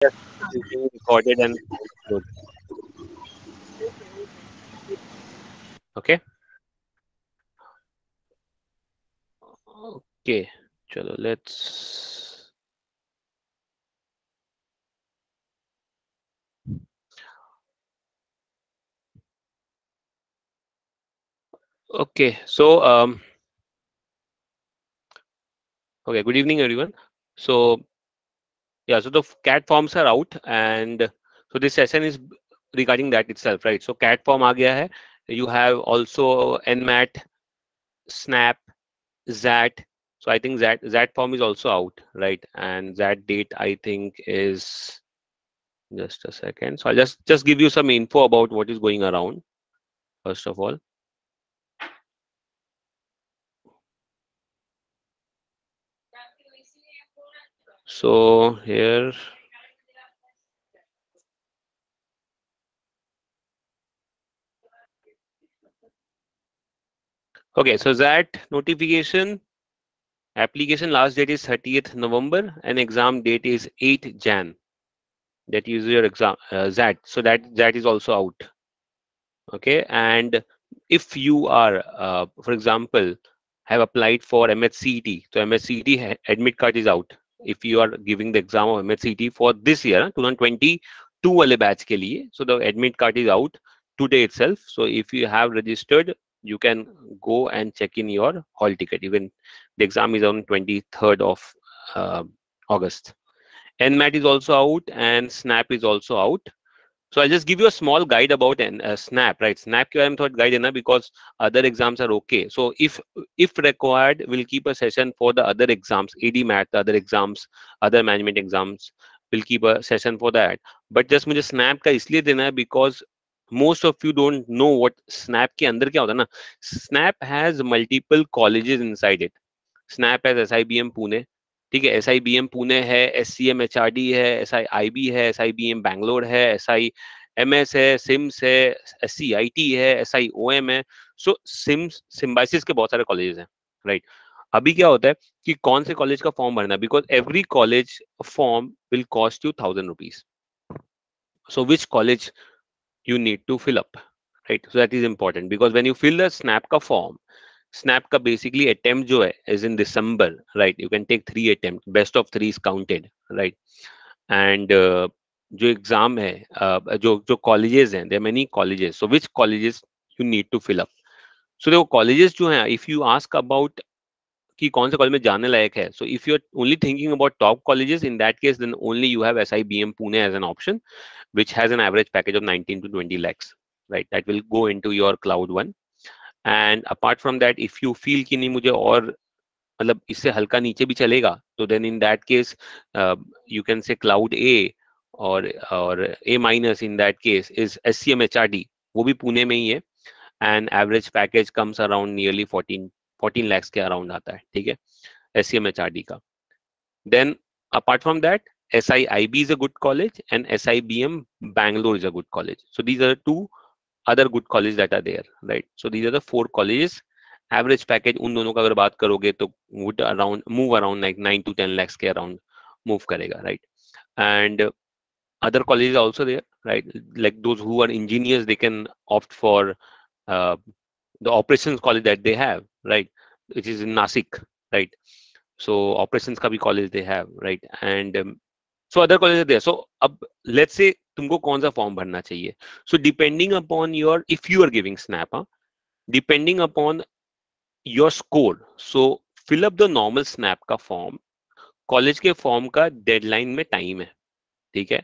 Yes, it is being recorded and uploaded. Okay. Okay. Chalo, let's. Okay. So okay. Good evening, everyone. So yeah. So the CAT forms are out, and so this session is regarding that itself, right? So CAT form आ गया है. You have also NMAT, SNAP, ZAT. So I think that form is also out, right? And that date I think is just a second. So I'll just give you some info about what is going around first of all. So here, okay. So that notification application last date is 30th November and exam date is 8 Jan. That is your exam that. So that is also out. Okay. And if you are, for example, have applied for MHCET, so MHCET admit card is out. If you are giving the exam of MHCET for this year, 2022 वाले batch के लिए, so the admit card is out today itself. So if you have registered, you can go and check in your hall ticket. Even the exam is on 23rd of uh, August. NMAT is also out and SNAP is also out. So I'll just give you a small guide about SNAP, right? SNAP के बारे में थोड़ा guide है ना, because other exams are okay. So if required, we'll keep a session for the other exams, AD Math, the other exams, other management exams. We'll keep a session for that. But just मुझे SNAP का इसलिए देना है because most of you don't know what SNAP के अंदर क्या होता है ना. SNAP has multiple colleges inside it. Snap है SIBM पुणे, ठीक है. SIBM पुणे है, SCM HRD है, SIIB है, SIBM बैंगलोर है, SIMS है, सिम्स है, SCIT है, SIOM है. सो सिम्बाइसिस के बहुत सारे कॉलेजेस हैं, राइट. अभी क्या होता है कि कौन से कॉलेज का फॉर्म भरना है, because every college form will cost you ₹1000. So which college you need to fill up, right? So that is important because when you fill the snap ka form, snap ka basically attempt जो है is in December, right? You can take 3 attempts, best of 3 is counted, right? And जो exam है, जो जो colleges हैं, there are many colleges, so which colleges you need to fill up. So देखो colleges जो हैं, if you ask about कि कौन से कॉलेज में जाने लायक है, so if you're only thinking about top colleges, in that case then only you have SIBM Pune as an option, which has an average package of 19 to 20 lakhs, right? That will go into your cloud one. And apart from that, if you feel कि नहीं मुझे और मतलब इससे हल्का नीचे भी चलेगा, तो then in that case you can say cloud A or A minus in that case is SCM HRD, वो भी पुणे में ही है. And average package comes around nearly 14 lakhs के अराउंड आता है, ठीक है, SCM HRD का. Then apart from that, SIIB is a good college and SIBM Bangalore is a good college. So these are the two other good colleges that are there, right? So these are the 4 colleges. Average package उन दोनों का अगर बात करोगे तो would around move around like 9 to 10 lakhs के around move करेगा, right? And other colleges are also there, right? Like those who are engineers, they can opt for uh, the operations college that they have, right? Which is in Nasik, right? So operations का भी college they have, right? And so other colleges are there. So अब let's say तुमको कौन सा form भरना चाहिए. So depending upon your, if you are giving snap, depending upon your score, so fill up the normal snap का form. College के form का deadline में टाइम है, ठीक है.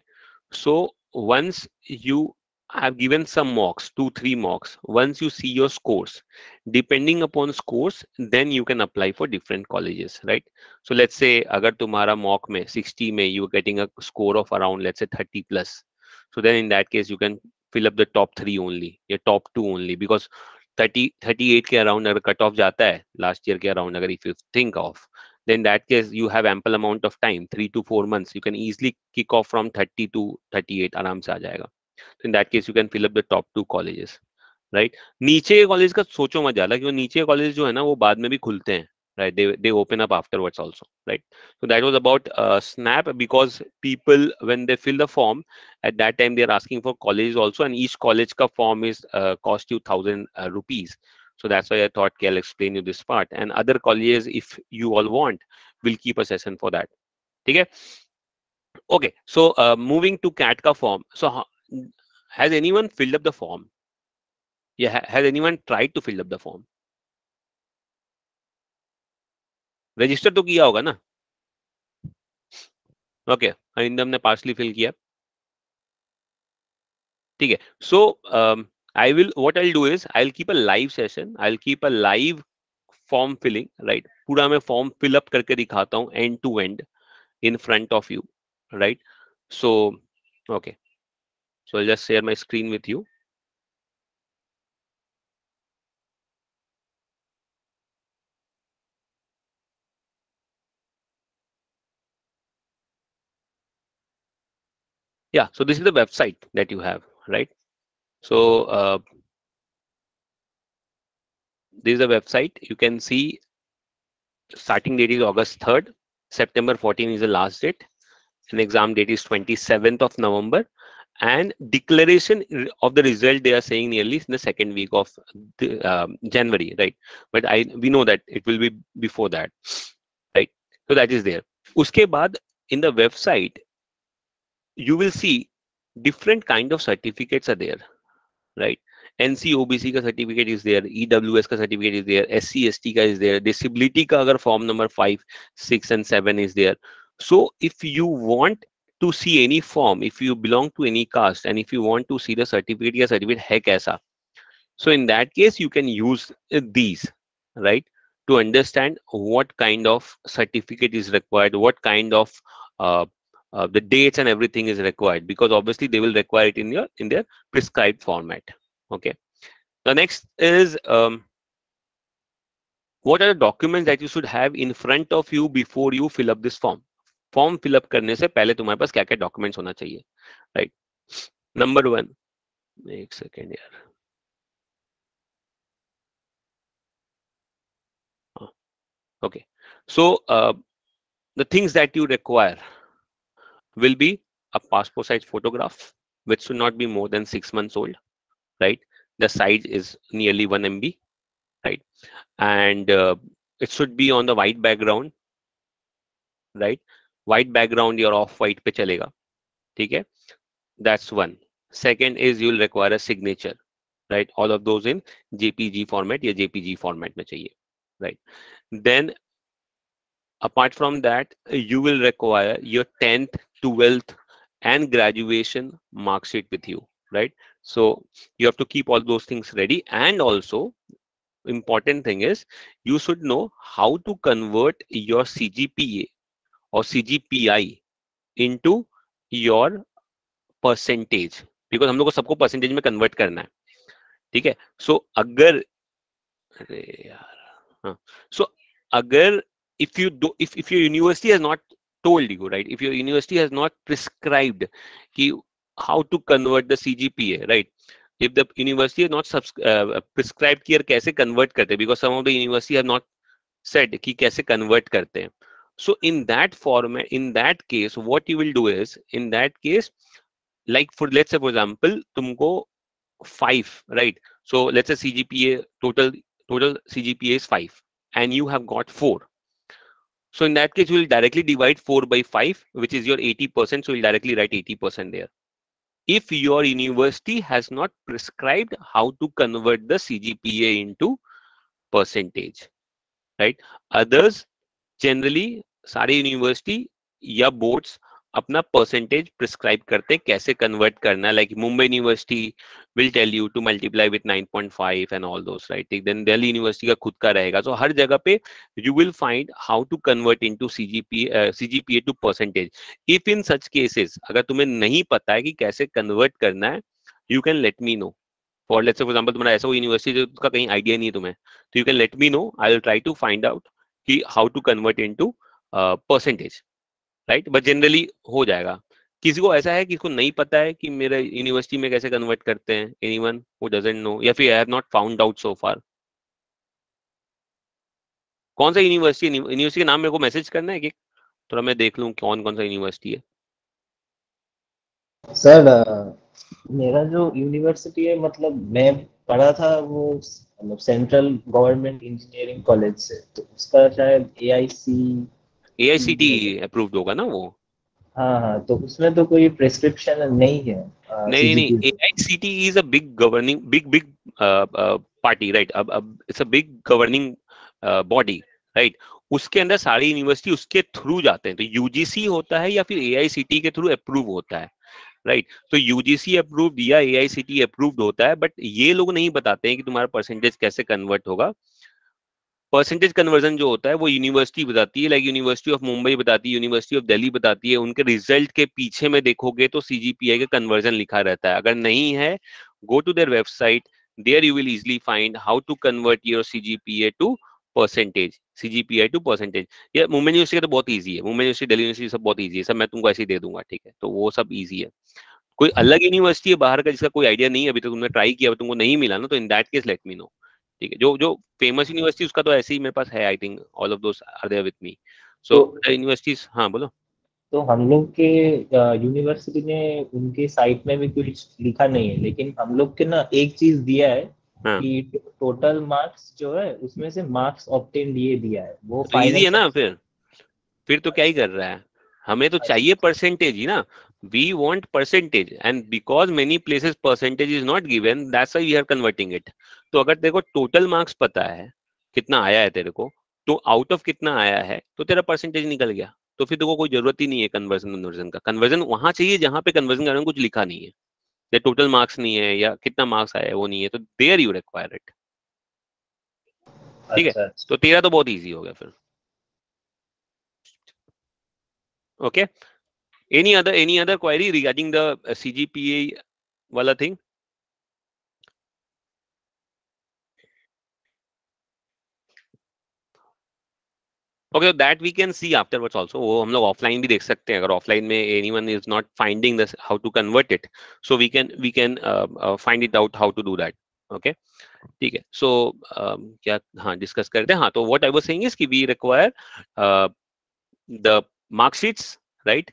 So once you have given some mocks, 2-3 mocks, once you see your scores, depending upon scores, then you can apply for different colleges, right? So let's say अगर तुम्हारा mock में 60 में you are getting a score of around let's say 30 plus, so then in that case you can fill up the top 3 only, या top 2 only, because 38 के around अगर cut off जाता है last year के around, अगर if you think of, then in that case you have ample amount of time, 3 to 4 months, you can easily kick off from 30 to 38 आराम से आ जाएगा. So in that case you can fill up the top 2 colleges, right? नीचे के college का सोचो मत ज्यादा, क्योंकि नीचे के कॉलेज जो है ना वो बाद में भी खुलते हैं, right? They open up afterwards also, right? So that was about snap, because people, when they fill the form, at that time they're asking for colleges also, and each college ka form is cost you 1,000 rupees. So that's why I thought, okay, I'll explain you this part, and other colleges, if you all want, we'll keep a session for that. Okay. Okay, so moving to cat ka form. So has anyone filled up the form? Yeah, has anyone tried to fill up the form? Register तो किया होगा ना? Okay, Arindam ने partially fill किया, ठीक है. So I will, what I will do is, I will keep a live session, I will keep a live form filling, right? पूरा मैं फॉर्म फिल अप करके दिखाता हूँ end to end in front of you, right? So okay, so I'll just share my screen with you. Yeah, so this is the website that you have, right? So this is the website. You can see starting date is August 3rd, September 14 is the last date, and exam date is 27th of November, and declaration of the result they are saying nearly in the second week of the, January, right? But we know that it will be before that, right? So that is there. Uske baad, in the website you will see different kind of certificates are there, right? NCOBC का certificate is there, EWS का certificate is there, SC/ST का is there, disability का अगर form number 5, 6 and 7 is there. So if you want to see any form, if you belong to any caste, and if you want to see the certificate या certificate है कैसा, so in that case you can use these, right, to understand what kind of certificate is required, what kind of uh, the dates and everything is required, because obviously they will require it in their prescribed format. Okay. The next is what are the documents that you should have in front of you before you fill up this form. Form fill up करने से पहले तुम्हारे पास क्या क्या documents होना चाहिए, right? Number 1, एक second यार, okay, so the things that you require will be a passport size photograph, which should not be more than 6 months old, right? The size is nearly 1 MB, right? And it should be on the white background, right? White background your off white पे चलेगा, ठीक है? That's one. Second is you'll require a signature, right? All of those in JPG format या JPG format में चाहिए, right? Then apart from that, you will require your 10th, 12th and graduation mark sheet with you, right? So you have to keep all those things ready. And also important thing is you should know how to convert your CGPA or CGPI into your percentage, because हम लोग को सबको percentage में convert करना है, ठीक है? सो अगर, अरे यार, हाँ, सो अगर if you do, if your university has not told you, right, if your university has not prescribed ki how to convert the CGPA, right, if the university has not prescribed कि यार कैसे convert करते हैं, because some of the university have not said कि कैसे convert करते हैं. So in that format, in that case, what you will do is, in that case, like for let's say for example तुमको 5, right? So let's say CGPA total CGPA is 5 and you have got 4. So in that case, you will directly divide 4 by 5, which is your 80%. So you'll directly write 80% there. If your university has not prescribed how to convert the CGPA into percentage, right? Others, generally, सारे university या boards अपना percentage prescribe करते हैं कैसे convert करना है. Like Mumbai university will tell you to multiply with 9.5 and all those, right? Then Delhi university का खुद का रहेगा. सो हर जगह पे you will find how to convert into CGPA to percentage. If in such cases अगर तुम्हें नहीं पता है कि कैसे कन्वर्ट करना है, you can let me no. For let's say for example तुम्हारा ऐसा यूनिवर्सिटी का कहीं आइडिया नहीं है तुम्हें, तो you can let me know. I will try to find out कि how to convert into percentage, right? But generally हो जाएगा. किसी को ऐसा है कि इसको नहीं पता है कि मेरे यूनिवर्सिटी में कैसे कन्वर्ट करते हैं? एनीवन हु डजंट नो, या फिर I have not found out so far? कौन सा यूनिवर्सिटी, यूनिवर्सिटी का नाम मेरे को मैसेज करना है कि थोड़ा मैं देख लूँ कौन कौन सा यूनिवर्सिटी है। सर मेरा जो यूनिवर्सिटी है, मतलब मैं पढ़ा था वो मतलब सेंट्रल गवर्नमेंट इंजीनियरिंग कॉलेज से, तो उसका शायद AIC AICT अप्रूव्ड होगा ना वो। हाँ हाँ, तो उसमें तो कोई प्रेस्क्रिप्शन नहीं है नहीं नहीं, CGPA। AICT is a big governing, big big party, right. अब it's a big governing body, right. उसके अंदर सारी यूनिवर्सिटी उसके थ्रू जाते हैं, तो यूजीसी होता है या फिर AICT के थ्रू अप्रूव होता है, राइट। तो यूजीसी अप्रूव्ड या AICT अप्रूव्ड होता है, बट ये लोग नहीं बताते हैं कि तुम्हारा परसेंटेज कैसे कन्वर्ट होगा। परसेंटेज कन्वर्जन जो होता है वो यूनिवर्सिटी बताती है, लाइक यूनिवर्सिटी ऑफ मुंबई बताती है, यूनिवर्सिटी ऑफ दिल्ली बताती है। उनके रिजल्ट के पीछे में देखोगे तो CGPA का कन्वर्जन लिखा रहता है। अगर नहीं है, go to their website, there you will easily find how to convert your CGPA to percentage, CGPA to percentage. ये मुंबई यूनिवर्सिटी का तो बहुत ईजी है, मुंबई यूनिवर्सिटी, दिल्ली यूनिवर्सिटी सब बहुत ईजी है, सब मैं तुमको ऐसे ही दे दूंगा, ठीक है। तो वो सब ईजी है। कोई अलग यूनिवर्सिटी है बाहर का जिसका कोई आइडिया नहीं है, अभी तक तुमने ट्राई किया तुमको नहीं मिला ना, तो इन that case late me know, ठीक है। जो जो फेमस यूनिवर्सिटी उसका तो ऐसे ही मेरे पास है, I think all of those are there with me. So तो यूनिवर्सिटीज, हाँ बोलो। तो हम लोग के यूनिवर्सिटी ने उनके साइट में भी कुछ लिखा नहीं है, लेकिन हम लोग के ना एक चीज दिया है हाँ, कि टोटल मार्क्स जो है उसमें से मार्क्स ऑब्टेन ये दिया है, वो तो इजी फाइनल है ना सेमेस्टर। फिर तो क्या ही कर रहा है। हमें तो चाहिए परसेंटेज ही ना, we want percentage, and because many places percentage is not given, that's why we are converting it. तो अगर तेरे को टोटल मार्क्स पता है कितना आया है तेरे को, तो आउट ऑफ कितना आया है तो तेरा परसेंटेज निकल गया। तो फिर देखो कोई जरूरत ही नहीं है कन्वर्जन, कन्वर्जन का कन्वर्जन वहां चाहिए जहां पे कन्वर्जन करने में कुछ लिखा नहीं है, या टोटल मार्क्स नहीं है या कितना मार्क्स आया है वो नहीं है, तो देयर यू रिक्वायर इट, ठीक है। अच्छा अच्छा। तो तेरा तो बहुत ईजी हो गया फिर। Okay, any other query regarding the CGPA wala thing? Okay, that we can see afterwards also, वो हम लोग ऑफलाइन भी देख सकते हैं, अगर ऑफलाइन में anyone is not finding this how to convert it, so we can find it out how to do that. Okay, ठीक है। सो क्या, हाँ डिस्कस करते हैं। हाँ, तो what I was saying is कि we require the marksheets, right,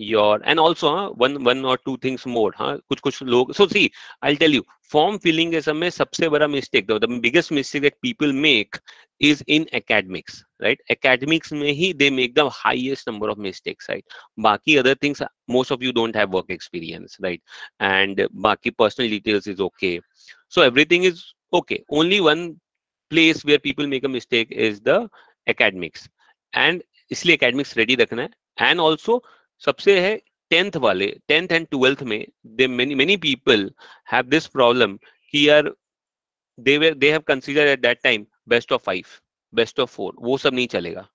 your, and also one or two things more, हाँ कुछ कुछ लोग, so see, I'll tell you, form filling के समय सबसे बड़ा mistake, the biggest mistake that people make is in academics, right? Academics में ही they make the highest number of mistakes, right? बाकी other things, most of you don't have work experience, right? And बाकी personal details is okay, so everything is okay. Only one place where people make a mistake is the academics, and इसलिए academics ready रखना है। and also सबसे है tenth वाले, tenth and twelfth में दे many many people have this problem कि यार they have consider at that time best of 5, best of 4, वो सब नहीं चलेगा,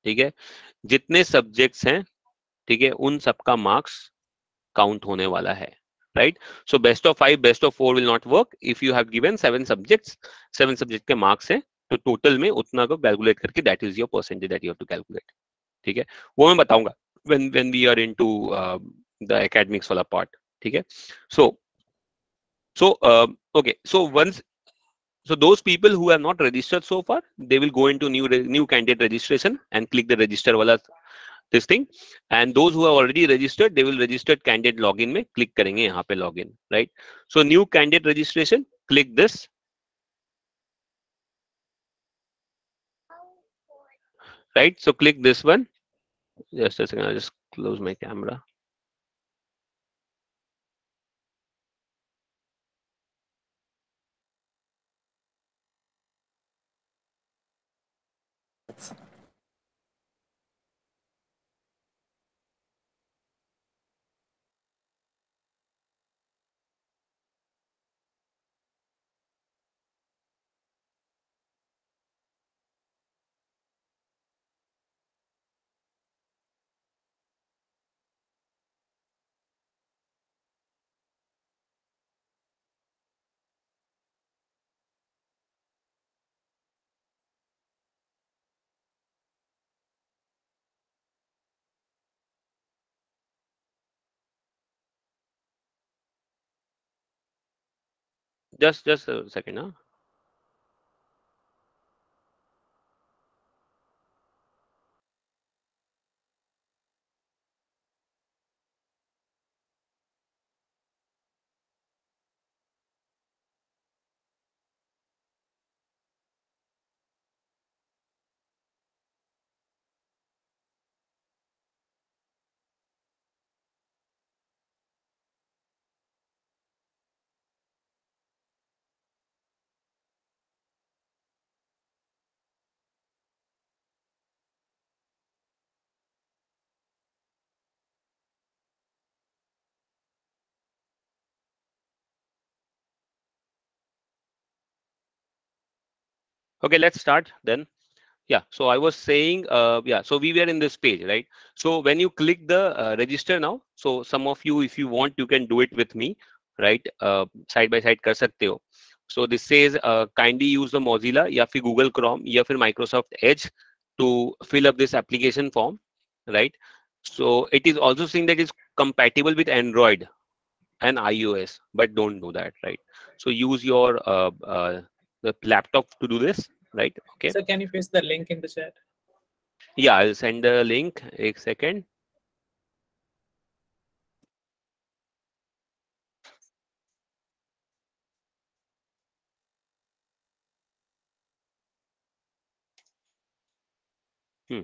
ठीक है। जितने सब्जेक्ट्स हैं, ठीक है, उन सबका मार्क्स काउंट होने वाला है, right. So best of 5, best of 4 will not work if you have given 7 subjects, 7 subject के मार्क्स हैं, तो टोटल में उतना को कैलकुलेट करके that is your percentage that you have to calculate, ठीक है। वो मैं बताऊंगा when we are into the academics वाला part, ठीक है। so okay, so once, so those people who have not registered so far, they will go into new candidate registration and click the register wala this thing, and those who have already registered, they will registered candidate login में click करेंगे यहाँ पे login, right? So new candidate registration, click this, right? So click this one. Just a second, I'll just close my camera. Just a second, huh? Okay, let's start then. Yeah, so I was saying, yeah, so we were in this page, right? So when you click the register now, so some of you, if you want, you can do it with me, right? Side by side kar sakte ho. So this says, kindly use the Mozilla या फिर Google Chrome या फिर Microsoft Edge to fill up this application form, right? So it is also saying that it's compatible with Android and iOS, but don't do that, right? So use your the laptop to do this, right? Okay. So can you paste the link in the chat? Yeah, I'll send the link. A second. Hmm.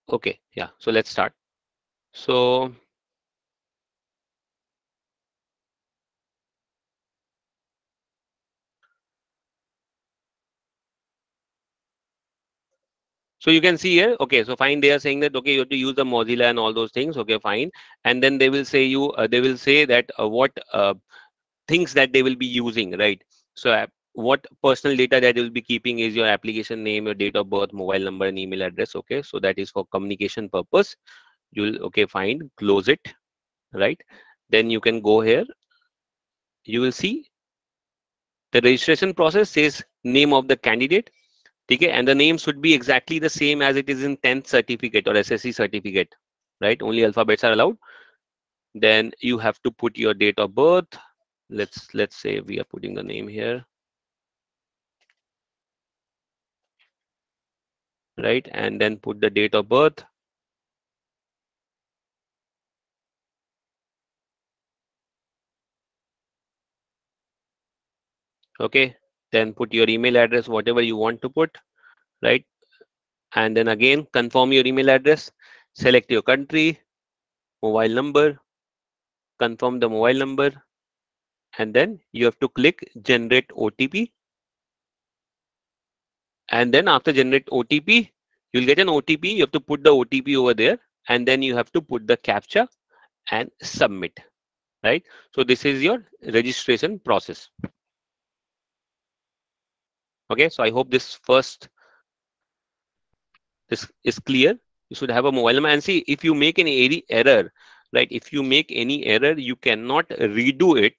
Okay, yeah. So let's start. So you can see here. Okay, so fine. They are saying that okay, you have to use the Mozilla and all those things. Okay, fine. And then they will say you. They will say that what things that they will be using, right? So what personal data that you will be keeping is your application name, your date of birth, mobile number, and email address. Okay, so that is for communication purpose. You'll okay, fine. Close it, right? Then you can go here. You will see the registration process says name of the candidate. Okay, and the name should be exactly the same as it is in 10th certificate or SSC certificate, right? Only alphabets are allowed. Then you have to put your date of birth. Let's say we are putting the name here, right? And then put the date of birth. Okay, then put your email address, whatever you want to put, right? And then again confirm your email address, select your country, mobile number, confirm the mobile number, and then you have to click generate OTP. And then after generate OTP, you'll get an OTP. You have to put the OTP over there, and then you have to put the captcha and submit, right? So this is your registration process. Okay, so I hope this is clear. You should have a mobile number, and see if you make any error, right? If you make any error, you cannot redo it,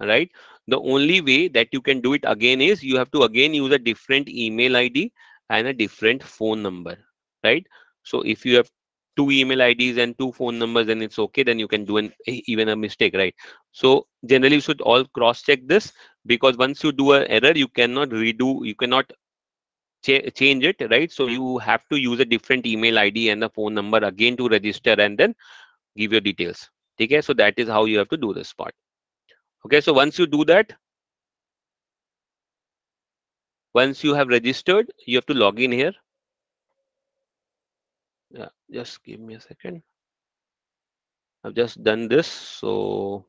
right? The only way that you can do it again is you have to again use a different email ID and a different phone number, right? So if you have two email IDs and two phone numbers, then it's okay. Then you can do even a mistake, right? So generally, you should all cross check this, because once you do an error, you cannot redo, you cannot change it, right? So you have to use a different email ID and the phone number again to register and then give your details. Okay, so that is how you have to do this part. Okay, so once you do that, once you have registered, you have to log in here. Yeah, just give me a second. I've just done this. So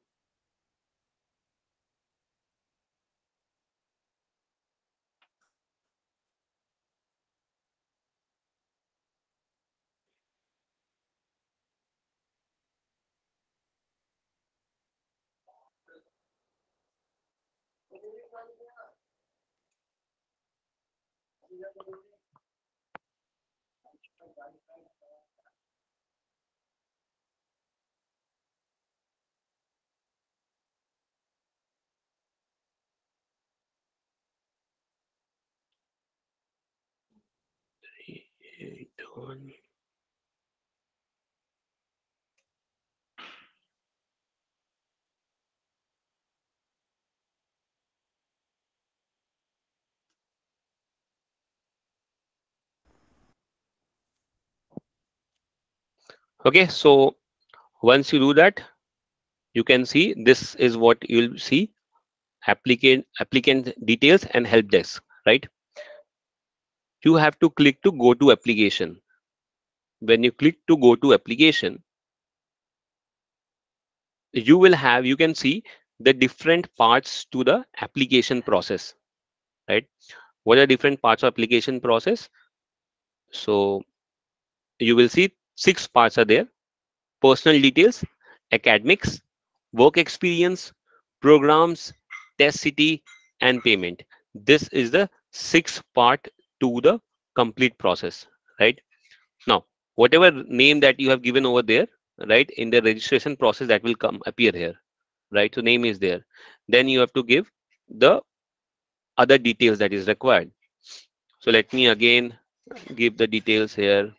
okay, so once you do that, you can see this is what you'll see: applicant details and help desk, right? You have to click to go to application. When you click to go to application, you will have, you can see the different parts to the application process, right? What are different parts of application process? So you will see 6 parts are there: personal details, academics, work experience, programs, test city, and payment. This is the 6 part to the complete process, right? Now, whatever name that you have given over there, right, in the registration process, that will come appear here, right? So name is there. Then you have to give the other details that is required. So let me again give the details here.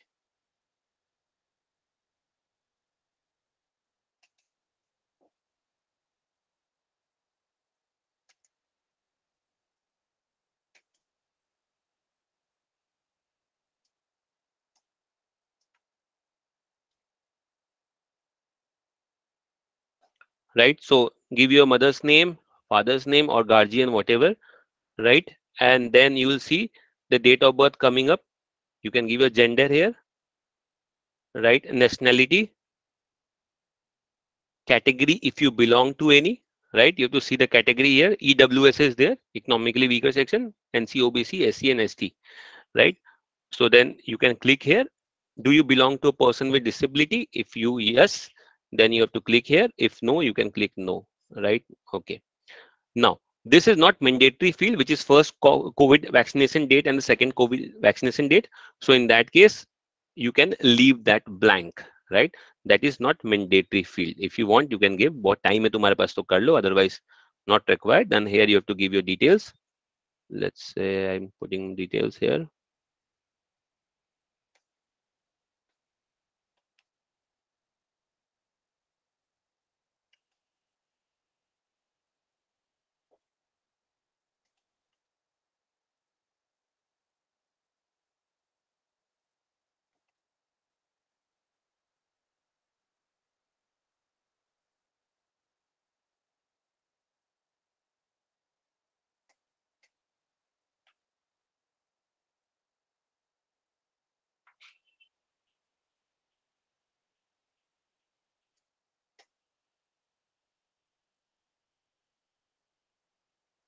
Right? So give your mother's name, father's name, or guardian, whatever, right? And then you will see the date of birth coming up. You can give your gender here, right? Nationality, category if you belong to any, right? You have to see the category here. EWS is there, economically weaker section, NCOBC, SC, and ST, right? So then you can click here. Do you belong to a person with disability? If you yes, then you have to click here. If no, you can click no, right? Okay. Now, this is not mandatory field, which is first COVID vaccination date and the second COVID vaccination date. So in that case, you can leave that blank, right? That is not mandatory field. If you want, you can give what time है तुम्हारे पास तो कर लो, otherwise not required. Then here you have to give your details. Let's say I'm putting details here.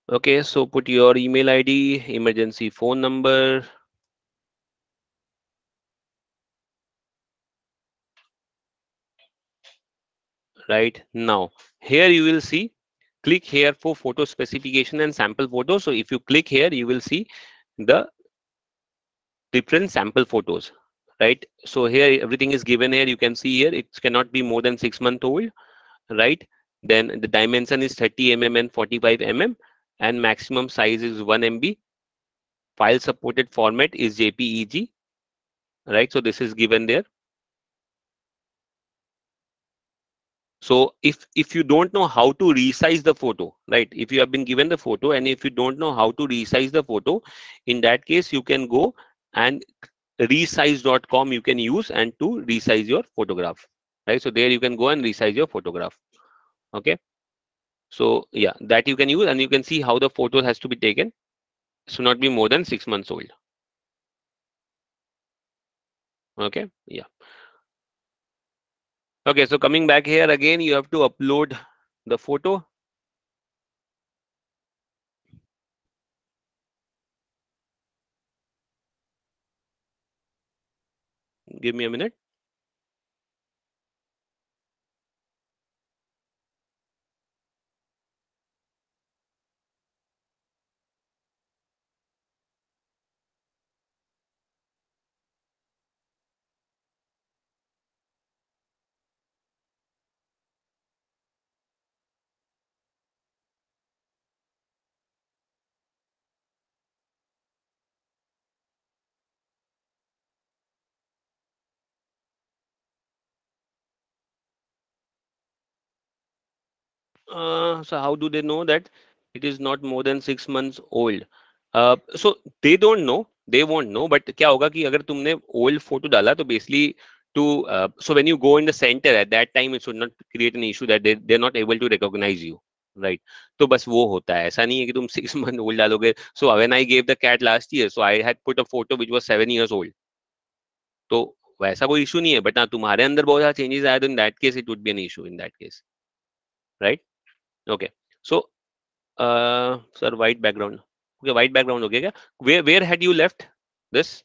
Okay, so put your email ID, emergency phone number. Right now, here you will see, click here for photo specification and sample photo. So if you click here, you will see the different sample photos, right? So here everything is given here. You can see here it cannot be more than 6 months old, right? Then the dimension is 30 mm and 45 mm, and maximum size is 1 MB. File supported format is JPEG, right? So this is given there. So if you don't know how to resize the photo, right? If you have been given the photo and if you don't know how to resize the photo, in that case you can go and resize.com you can use and to resize your photograph, right? So there you can go and resize your photograph. Okay. So yeah, that you can use and you can see how the photo has to be taken. It should not be more than 6 months old. Okay. Yeah. Okay. So coming back here again, you have to upload the photo. Give me a minute. So how do they know that it is not more than 6 months old? So they don't know, they won't know. But क्या होगा कि अगर तुमने old photo डाला तो basically to so when you go in the center at that time it should not create an issue that they're not able to recognize you, right? तो बस वो होता है, ऐसा नहीं है कि तुम 6 month old डालोगे. So when I gave the cat last year, so I had put a photo which was 7 years old. तो वैसा कोई इशू नहीं है, बट हाँ तुम्हारे अंदर बहुत सारा चेंजेस आया तो in that case it would be an issue in that case. right? Okay. So sir, white background. Okay, white background. Okay, क्या? Where had you left this?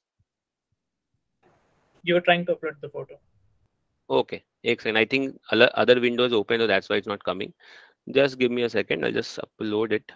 You were trying to upload the photo. Okay, excellent. I think other windows open, so that's why it's not coming. Just give me a second. I'll just upload it.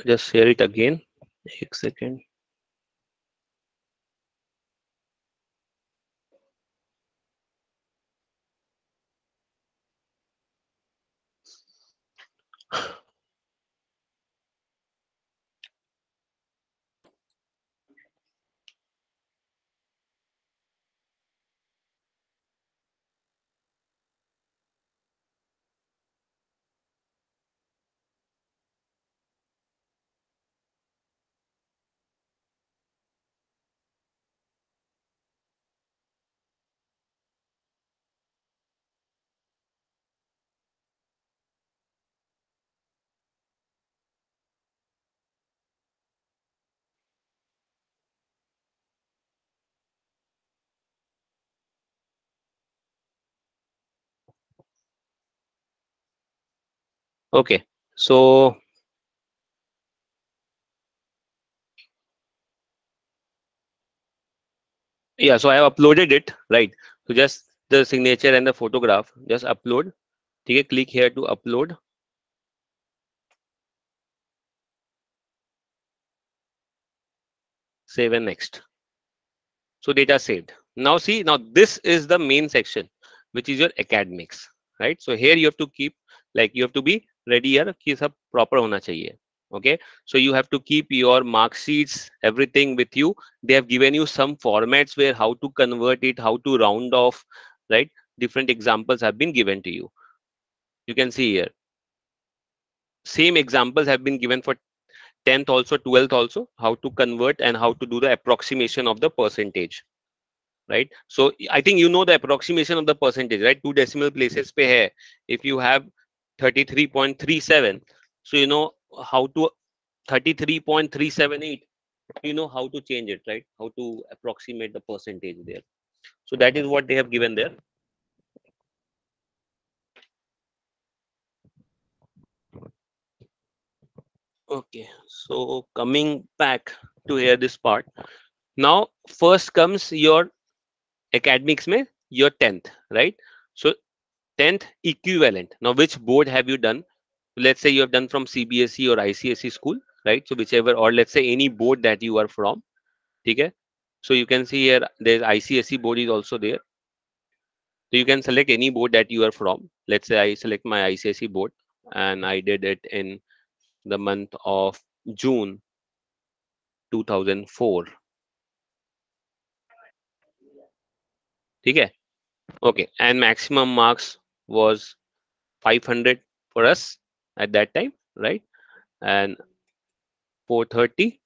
Just share it again. एक second. Okay. So yeah, so I have uploaded it, right? So just the signature and the photograph, just upload. Okay, click here to upload. Save and next. So data saved. Now see, now this is the main section, which is your academics, right? So here you have to keep, like you have to be ready here कि सब proper होना चाहिए. Okay, so you have to keep your mark sheets, everything with you. They have given you some formats where how to convert it, how to round off, right? Different examples have been given to you. You can see here. Same examples have been given for 10th also, 12th also, how to convert and how to do the approximation of the percentage, right? So I think you know the approximation of the percentage, right? Two decimal places pe hai. If you have 33.37, so you know how to 33.378, you know how to change it, right? How to approximate the percentage there. So that is what they have given there. Okay, so coming back to here this part. Now first comes your academics mein your 10th, right? So 10th equivalent. Now which board have you done? Let's say you have done from CBSE or ICSE school, right? So whichever, or let's say any board that you are from. Okay, so you can see here there's ICSE board is also there. So you can select any board that you are from. Let's say I select my ICSE board and I did it in the month of June 2004. Okay, okay, and maximum marks was 500 for us at that time, right? And 430.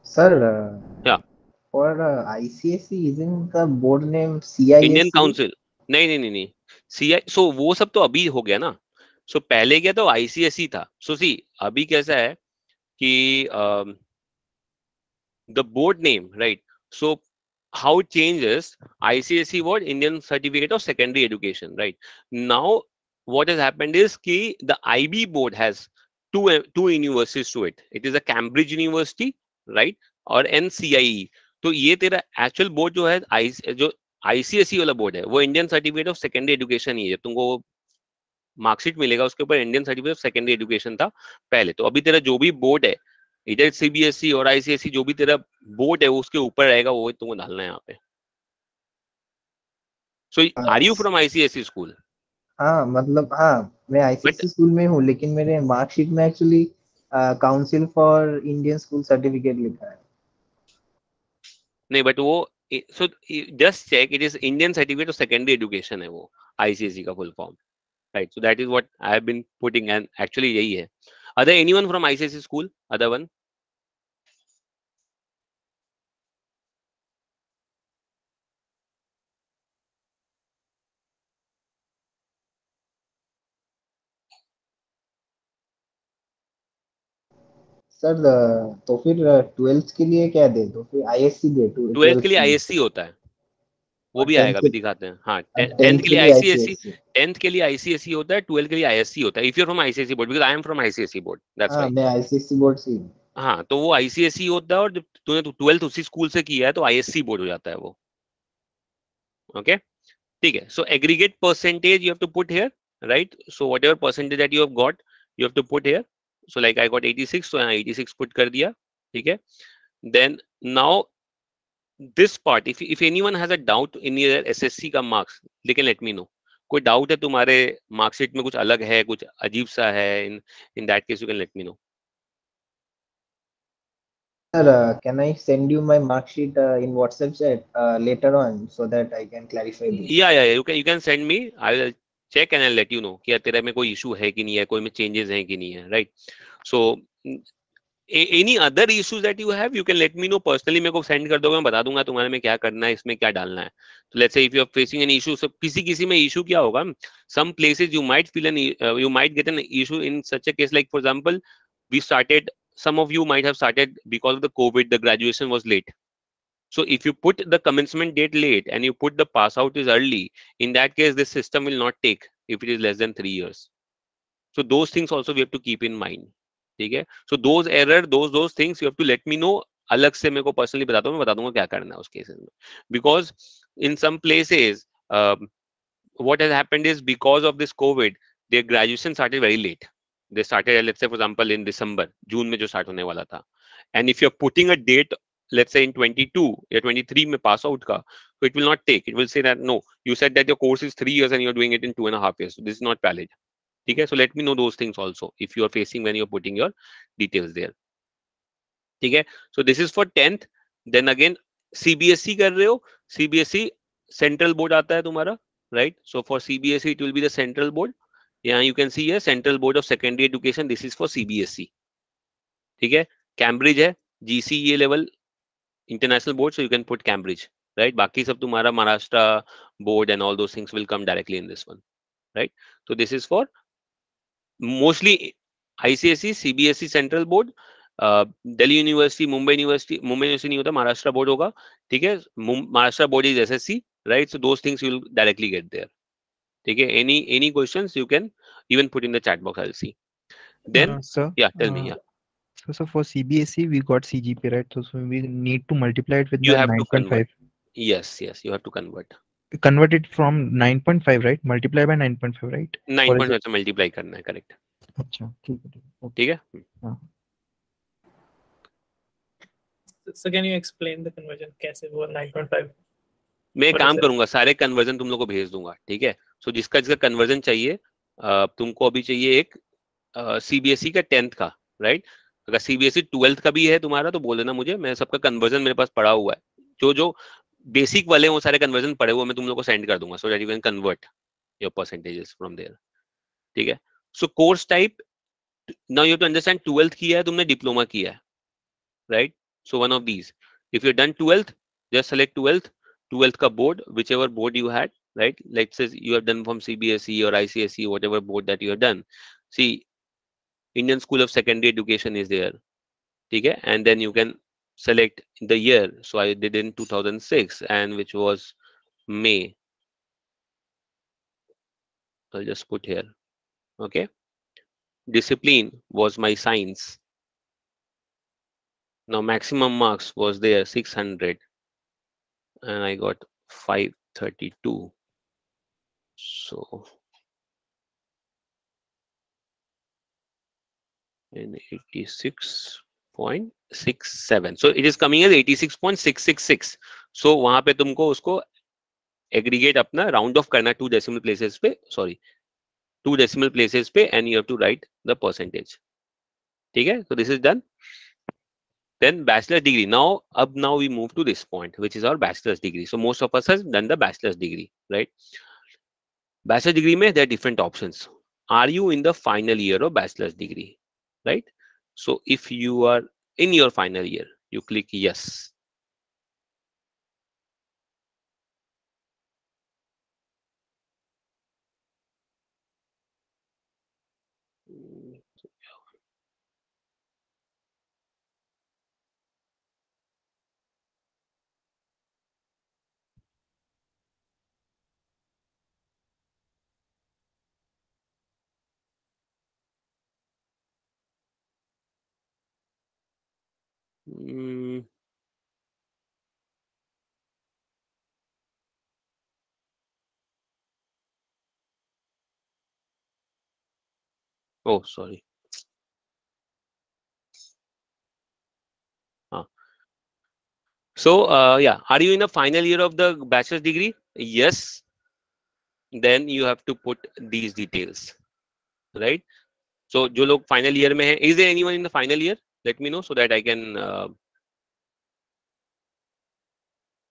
Sir, Yeah, for ICSE, isn't the board name Indian CISE? Council. नहीं नहीं नहीं नहीं, CI, सो वो सब तो अभी हो गया ना। सो पहले क्या तो आईसीएसई था। सो सी अभी कैसा है कि the board name, right? So how it changes, ICSE what? Indian Certificate of Secondary Education, right? Now what has happened is कि the IB board has two universities to it. It is a Cambridge University, right? और NCIE. तो ये तेरा actual board जो है जो ICSE वाला board है वो Indian certificate of secondary Education ही है। तुमको मार्कशीट मिलेगा उसके ऊपर Indian certificate of secondary Education था पहले। तो अभी तेरा जो भी बोर्ड है, इधर सीबीएसई और आईसीएसई जो भी तेरा बोर्ड है वो उसके ऊपर रहेगा, वो तुमको डालना है यहाँ पे। So are you from ICSE school? हाँ मतलब हाँ, मैं बट आईसीएससी स्कूल में हूँ, लेकिन मेरे मार्कशीट में actually council for Indian school certificate लिखा है। नहीं, बट वो so just check, it is Indian certificate of secondary education है वो, आईसीएसई का full form, right? So that is what I have been putting, and actually यही है। Other anyone from ICSE school, other one? Sir तो फिर twelfth के लिए क्या दे, तो फिर आईएससी दे ट्वेल्थ ट्वेल्थ के लिए के लिए, आईएससी होता है, वो और भी टेंथ आएगा, के अभी दिखाते हैं। हाँ, और टेंथ टेंथ के के लिए लिए आईसीएससी, आईसीएससी। टेंथ के लिए आईसीएससी होता है, ट्वेल्थ के लिए आईएससी होता है। If you from ICSC board, because I am from ICSC board, that's हाँ व्हाई। मैं आईसीएससी बोर्ड से ही हूँ। हाँ, तो वो आईसीएसई होता है, और जब तूने ट्वेल्थ उसी स्कूल से किया है तो आईएससी बोर्ड हो जाता है वो। ओके, ठीक है। So aggregate percentage you have to put here, right? So whatever percentage that you have got, you have to put here. So like I got 86, तो यहाँ 86 पुट कर दिया, ठीक है। Then now this part, if anyone has a doubt in your SSC का marks, they can let me know. कोई doubt है तुम्हारे मार्कशीट में, कुछ अलग है, कुछ अजीब सा है, in that case you can let me know. Sir can I send you my marksheet in WhatsApp chat later on so that I can clarify this. या you can send me, I will check and I let you know कि तेरे में कोई issue है कि नहीं है, कोई में चेंजेस है कि नहीं है, right? So any other issues that you have, you can let me no personally, मेरे को सेंड कर दोगे, मैं बता दूंगा तुम्हारे में क्या करना है, इसमें क्या डालना है। तो let's say if you are facing an issue, so किसी किसी में इशू क्या होगा, some places you might feel an you might get an issue in such a case, like for example we started, some of you might have started because of the COVID, the graduation was late. So if you put the commencement date late and you put the pass out is early, in that case this system will not take if it is less than 3 years. So those things also we have to keep in mind, ठीक है? So those error, those things you have to let me know, अलग से मेरे को personally बता दो, मैं बता दूंगा क्या करना है उस केसेस में। Because in some places what has happened is because of this COVID, their graduation started very late. They started, let's say for example in December, जून में जो स्टार्ट होने वाला था, and if you're putting a date, let's say in 22 या 23 में pass out का, so it will not take. It will say that no, you said that your course is 3 years and you're doing it in 2.5 years, so this is not valid. ठीक है? So let me know those things also if you are facing when you're putting your details there. ठीक है? So this is for 10th. Then again CBSE कर रहे हो, CBSE central board आता है तुम्हारा, right? So for CBSE it will be the central board. यहाँ you can see है central board of secondary education, this is for CBSE, ठीक है? कैम्ब्रिज है, GCA level international board, so you can put Cambridge, right? बाकी सब तुम्हारा Maharashtra board and all those things will come directly in this one, right? तो this is for mostly ICSE, CBSE central board, Delhi university, Mumbai university, Mumbai university नहीं होता, Maharashtra board होगा, ठीक है? Maharashtra board is SSC, right? So those things you will directly get there, ठीक है? Any questions you can even put in the chat box, I will see then. Sir, yeah tell me. Yeah so for CBSE we got CGPA, right? So we need to multiply it with you the have to convert, 9.5. yes you have to convert, Convert it from 9.5, right? Multiply by 9.5, right? 9.5 से multiply करना है, correct? अच्छा, ठीक है, okay. ठीक है? हाँ. So can you explain the conversion कैसे वो 9.5? मैं एक What काम is it? करूंगा, सारे कन्वर्जन तुम लोग को भेज दूंगा, ठीक है? सो जिसका जिसका कन्वर्जन चाहिए, तुमको अभी चाहिए एक सीबीएसई का 10th का, राइट? अगर सीबीएसई 12th का भी है तुम्हारा तो बोल देना मुझे, मैं सबका कन्वर्जन मेरे पास पड़ा हुआ है, जो जो बेसिक वाले वो सारे कन्वर्जन पड़े हुए मैं तुम लोग को सेंड कर दूंगा, so that you can convert your percentages from there, ठीक है? So course type, now you have to understand, 12th किया है तुमने, डिप्लोमा किया है, right? So one of these, if you done 12th, just select 12th का बोर्ड, whichever board you had, right? Let's say you have done from CBSE or ICSE, whatever board that you have done. See, Indian School of Secondary Education is there, okay? And then you can select the year. So I did in 2006, and which was May. I'll just put here, okay? Discipline was my science. Now maximum marks was there 600, and I got 532. So in 86.67, so it is coming as 86.666. So वहां पे तुमको उसको aggregate अपना round off करना 2 decimal places पे, sorry, 2 decimal places पे, and you have to write the percentage. ठीक है? So this is done. Then bachelor's degree. Now we move to this point, which is our bachelor's degree. So most of us has done the bachelor's degree, right? Bachelor's degree में there are different options. Are you in the final year of bachelor's degree, right? So if you are in your final year, you click yes. Oh, sorry. So yeah, are you in the final year of the bachelor's degree? Yes. Then you have to put these details, right? So जो लोग final year में है, is there anyone in the final year? Let me know so that I can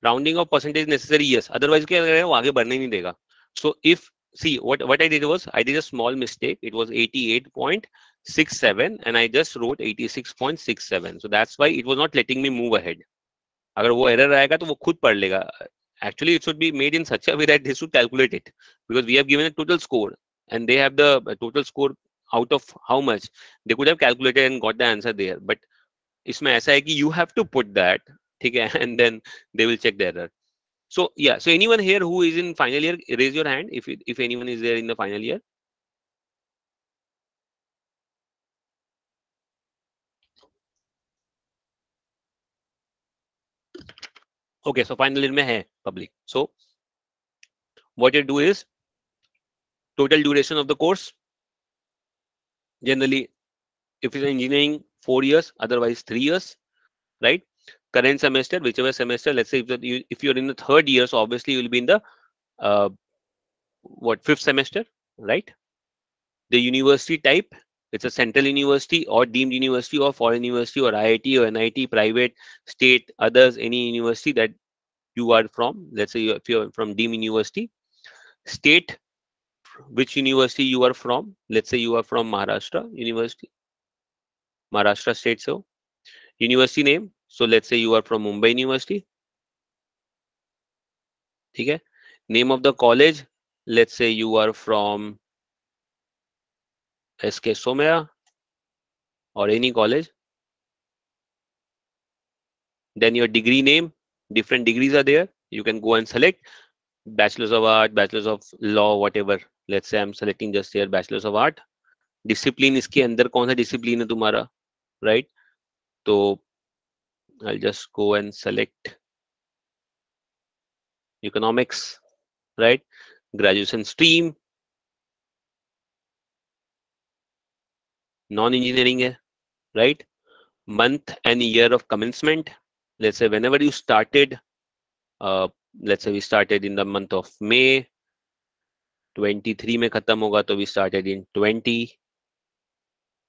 rounding of percentage necessary. Yes. Otherwise क्या करेगा, वो आगे बढ़ने नहीं देगा. So if see what I did was I did a small mistake. It was 88.67 and I just wrote 86.67. So that's why it was not letting me move ahead. अगर वो error आएगा तो वो खुद पढ़ लेगा. Actually, it should be made in such a way that they should calculate it, because we have given a total score and they have the total score out of how much. They could have calculated and got the answer there. But इसमें ऐसा है कि you have to put that, ठीक है, and then they will check the error. So yeah, so anyone here who is in final year, raise your hand if anyone is there in the final year. Okay, so final year में है public. So what you do is total duration of the course. Generally, if it's engineering, 4 years, otherwise 3 years, right? Current semester, whichever semester, let's say if you're in the 3rd year, so obviously you will be in the what 5th semester, right? The university type, it's a central university or deemed university or foreign university or IIT or NIT, private, state, others, any university that you are from. Let's say if you're from deemed university. State, which university you are from. Let's say you are from Maharashtra University, Maharashtra state. So university name, so let's say you are from Mumbai University. Okay. Name of the college, let's say you are from SK Somaya or any college. Then your degree name, different degrees are there. You can go and select Bachelor's of Art, Bachelor's of Law, whatever. Let's say I'm selecting just here Bachelor's of Art. Discipline, इसके अंदर कौन सा discipline है तुम्हारा, right? तो I'll just go and select economics, right? Graduation stream, non-engineering है, right? Month and year of commencement. Let's say whenever you started, let's say we started in the month of May, 23 में खत्म होगा तो we started in 20.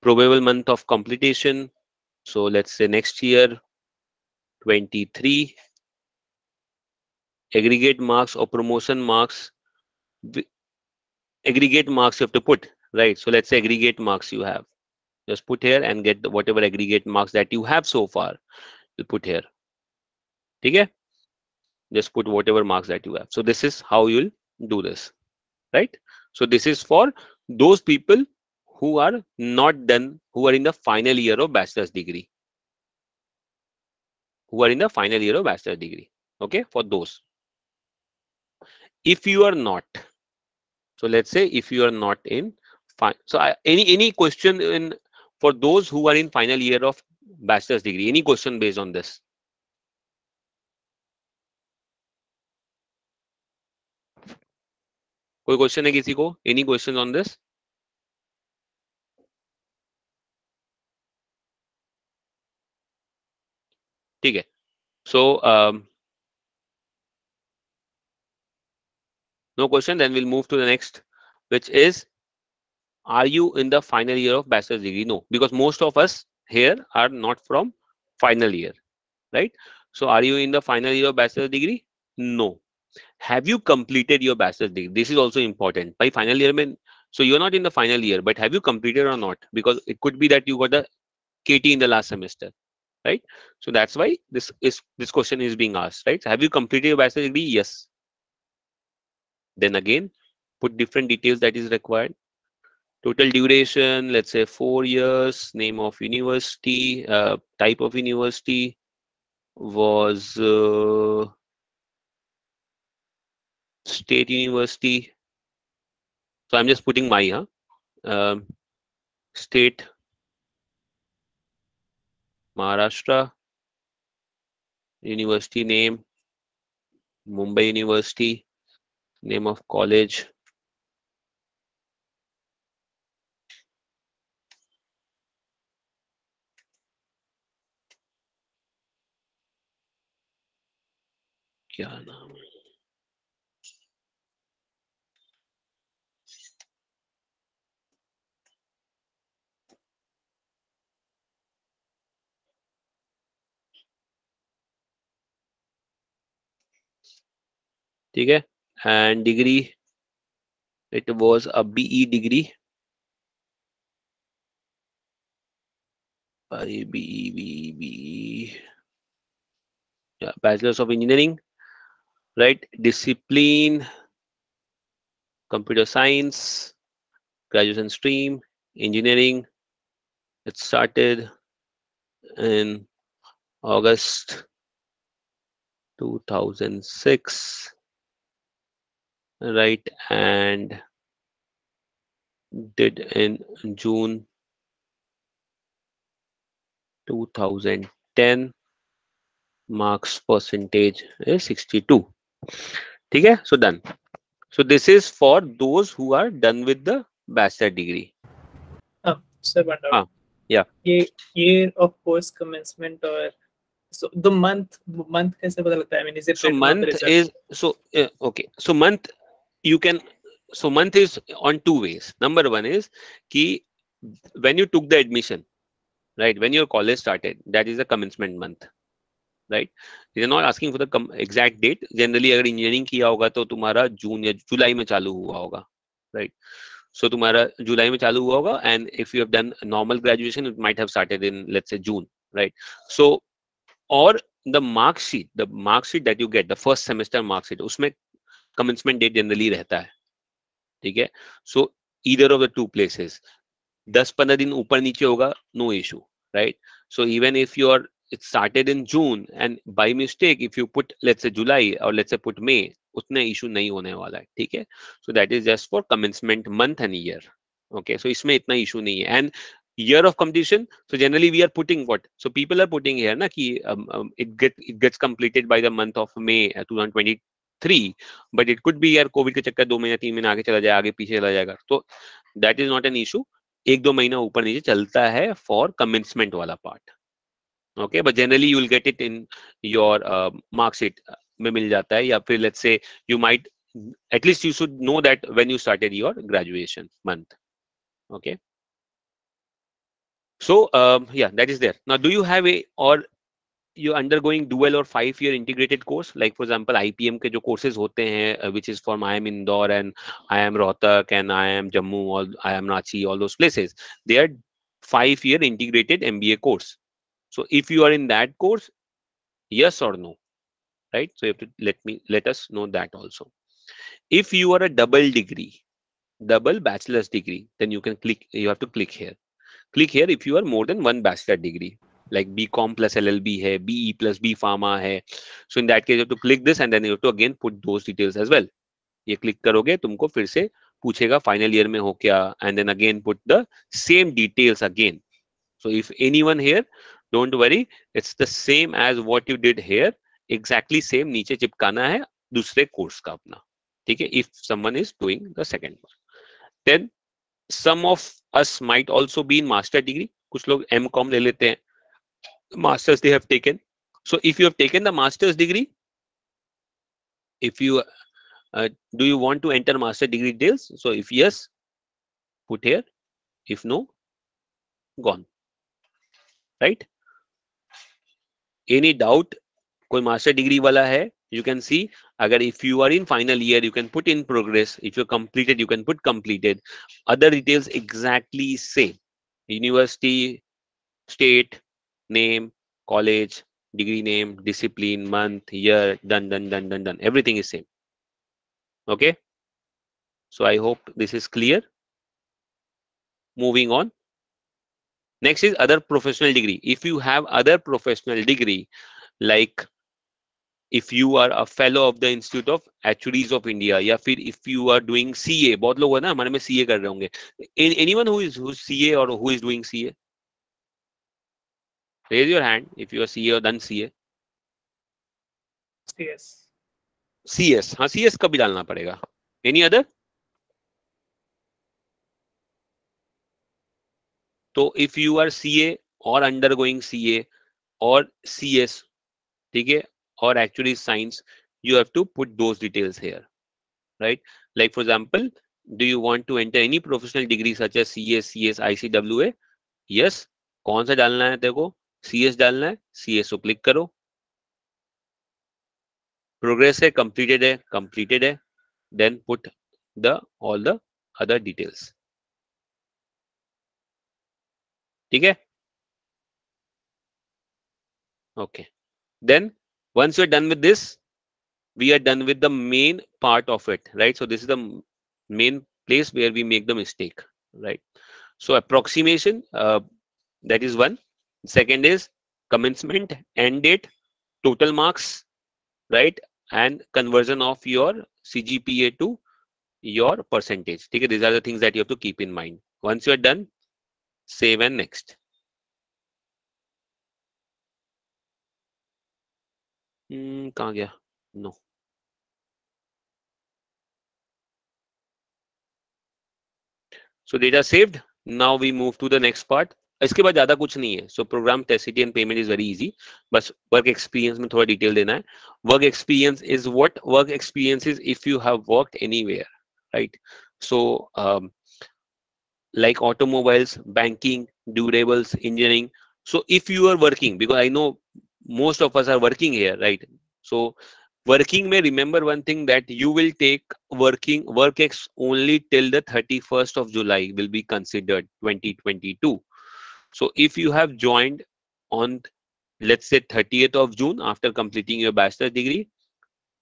Probable month of completion, so let's say next year 23. Aggregate marks or promotion marks, aggregate marks you have to put, right? So let's say aggregate marks you have, just put here and get whatever aggregate marks that you have so far, you put here. Okay, just put whatever marks that you have. So this is how you'll do this, right? So this is for those people who are not done, who are in the final year of bachelor's degree, okay, for those. If you are not, so let's say if you are not in so any question in for those who are in final year of bachelor's degree, any question based on this? कोई question है किसी को? Any question on this? ठीक है, so no question, then we'll move to the next, which is, are you in the final year of bachelor's degree? No, because most of us here are not from final year, right? So are you in the final year of bachelor's degree? No. Have you completed your bachelor's degree? This is also important. By final year mean, so you're not in the final year, but have you completed or not? Because it could be that you got the KT in the last semester, right? So that's why this question is being asked, right? Have you completed your bachelor's degree? Yes. Then again, put different details that is required. Total duration, let's say 4 years. Name of university, type of university was state university. So I'm just putting my state Maharashtra. University name Mumbai University. Name of college क्या नाम है? ठीक है, and degree, it was a BE degree. BE, yeah, Bachelor's of Engineering, right? Discipline, computer science, graduation stream, engineering. It started in August 2006, right? And did in June 2010. Marks percentage is 62. ठीक है, so done. So this is for those who are done with the bachelor degree. Sir, one doubt. Yeah. Year of course commencement or so the month कैसे पता लगता है? I mean, is it So written on the month result? is okay. So month you can. So month is on two ways. Number one is कि when you took the admission, right? When your college started, that is the commencement month, right? They are not asking for the exact date. Generally, अगर engineering किया होगा तो तुम्हारा जून या जुलाई में चालू हुआ होगा, right? So तुम्हारा जुलाई में चालू हुआ होगा, and if you have done normal graduation, it might have started in, let's say, June, right? So or the mark sheet that you get, the first semester mark sheet, उसमें commencement date generally रहता है, ठीक है? So either of the two places, 10-15 दिन ऊपर नीचे होगा, no issue, right? So even if it started in June and by mistake if you put, let's say, July or let's say put May, उतना issue नहीं होने वाला है, ठीक है? So that is just for commencement month and year. Okay, so इसमें इतना issue नहीं है. And year of completion, so generally we are putting what? So people are putting here ना कि it gets completed by the month of May 2023, but it could be यार Covid के चक्कर 2 महीने 3 महीने आगे चला जाए, आगे पीछे चला जाएगा, तो that is not an issue. 1-2 महीना ऊपर नीचे चलता है for commencement वाला part. Okay, but generally you will get it in your mark sheet में मिल जाता है, या फिर let's say you might, at least you should know that when you started your graduation month. Okay, so yeah, that is there. Now do you have or you're undergoing dual or 5-year integrated course, like for example IPM के जो courses होते हैं, which is from IIM Indore and IIM Rohtak and IIM Jammu or IIM Ranchi, all those places, they are 5-year integrated MBA course. So if you are in that course, yes or no, right? So you have to let us know that also. If you are a double bachelor's degree, then you can click, you have to click here. Click here if you are more than one bachelor degree, like BCom plus LLB hai, BE plus B Pharma hai. So in that case, you have to click this and then you have to again put those details as well. ये click करोगे तुमको फिर से पूछेगा final year में हो क्या, and then again put the same details again. So if anyone here, don't worry, it's the same as what you did here, exactly same नीचे चिपकाना है दूसरे कोर्स का अपना, ठीक है, if someone is doing the second one. Then some of us might also be in master degree, कुछ लोग M.Com ले लेते हैं, masters they have taken. So if you have taken the master's degree, if you do you want to enter master degree details? So if yes, put here, if no, gone, right? Any doubt? कोई master degree वाला है? You can see, अगर if you are in final year, you can put in progress. If you completed, you can put completed. Other details exactly same. University, state, name, college, degree name, discipline, month, year, done. Everything is same. Okay. So I hope this is clear. Moving on. Next is other professional degree. If you have other professional degree, like if you are a fellow of the Institute of Actuaries of India, या फिर if you are doing CA, बहुत लोग है ना हमारे में CA कर रहे होंगे. Anyone who's CA or who is doing CA? Raise your hand if you are CA or done CA. CS. CS, हाँ CS का भी डालना पड़ेगा. Any other? तो if you are CA or undergoing CA or CS, ठीक है, or actually science, you have to put those details here, right? Like for example, do you want to enter any professional degree such as CA, CS, ICWA? Yes. कौन सा डालना है तेरे को? CS डालना है, CS को क्लिक करो. Progress है, completed है, then put all the other details. ठीक है? Okay. Then once you're done with this, we are done with the main part of it, right? So this is the main place where we make the mistake, right? So approximation, that is one. Second is commencement, end date, total marks, right? And conversion of your CGPA to your percentage. Okay, these are the things that you have to keep in mind. Once you're done, save and next. कहाँ गया? No. So data saved. Now we move to the next part. इसके बाद ज्यादा कुछ नहीं है. So program tacit and payment is very easy. बस work experience में थोड़ा detail देना है. Work experience is what? Work experience is if you have worked anywhere, right? So like automobiles, banking, durables, engineering. So if you are working, because I know most of us are working here, right? So working may remember one thing, that you will take work ex only till the 31st of July will be considered 2022. So if you have joined on, let's say 30th of June after completing your bachelor degree,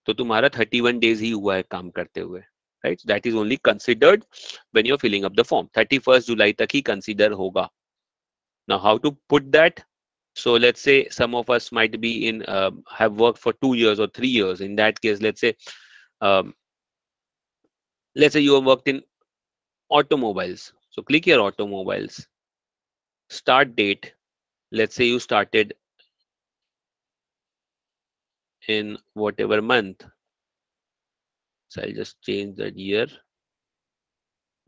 तो तुम्हारा 31 days ही हुआ है काम करते हुए, right? So that is only considered when you're filling up the form. 31st July तक ही consider होगा. Now how to put that? So let's say some of us might be in have worked for 2 years or 3 years. In that case, let's say you have worked in automobiles. So click here, automobiles. Start date. Let's say you started in whatever month. So I'll just change that year.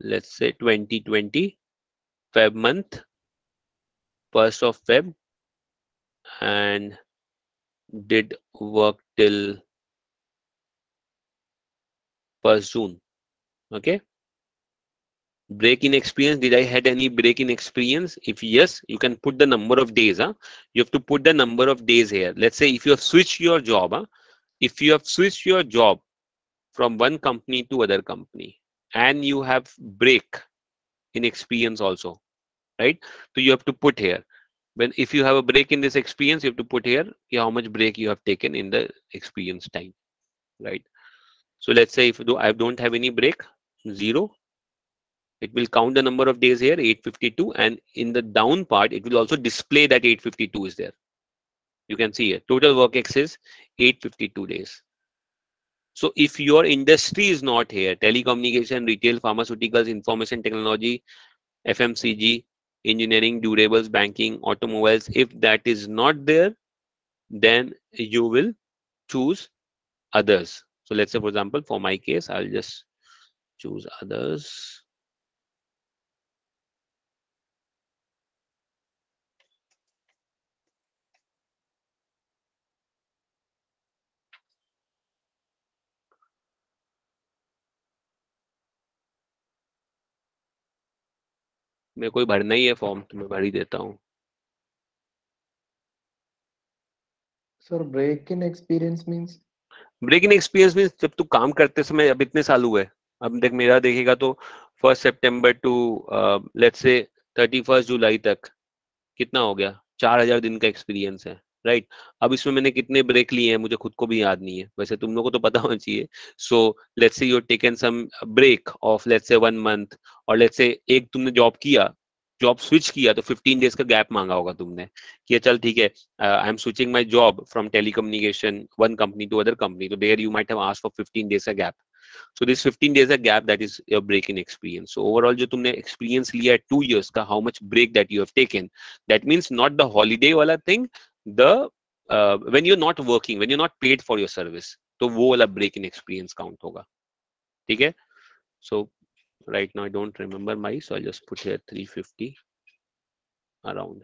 Let's say 2020 Feb month, 1st of Feb, and did work till 1st June. Okay. Break in experience. Did I had any break in experience? If yes, you can put the number of days. You have to put the number of days here. Let's say if you have switched your job, if you have switched your job from one company to other company, and you have break in experience also, right? So you have to put here. If you have a break in this experience, you have to put here how much break you have taken in the experience time, right? So let's say if I don't have any break, 0. It will count the number of days here, 852, and in the down part, it will also display that 852 is there. You can see here, total work X is 852 days. So if your industry is not here, telecommunication, retail, pharmaceuticals, information technology, FMCG, engineering, durables, banking, automobiles, if that is not there, then you will choose others. So let's say, for example, for my case, I'll just choose others. मेरे को भरना ही है form, तो मैं भर ही देता हूँ. Sir, break in experience means? Break in experience means जब तू काम करते समय, अब इतने साल हुए, अब देख मेरा देखेगा तो 1 सितंबर टू लेट्स से 31 जुलाई तक कितना हो गया, 4000 दिन का एक्सपीरियंस है, राइट. अब इसमें मैंने कितने ब्रेक लिए हैं मुझे खुद को भी याद नहीं है, वैसे तुम लोगों को तो पता होना चाहिए. So let's say you taken some break of let's say 1 month, और लेट्स से एक तुमने जॉब किया, जॉब स्विच किया, तो 15 डेज का गैप मांगा होगा तुमने कि चल ठीक है, I am switching my job from telecommunication one company to other company, तो there you might have asked for 15 days का gap. So this 15 days a gap, that is your break in experience. So overall जो तुमने experience लिया है 2 years का, how much break that you have taken, that means not the holiday वाला thing, the when you're not working, when you're not paid for your service, तो वो वाला break in experience count होगा. ठीक है. So right now I don't remember my, so I'll just put here 350 around.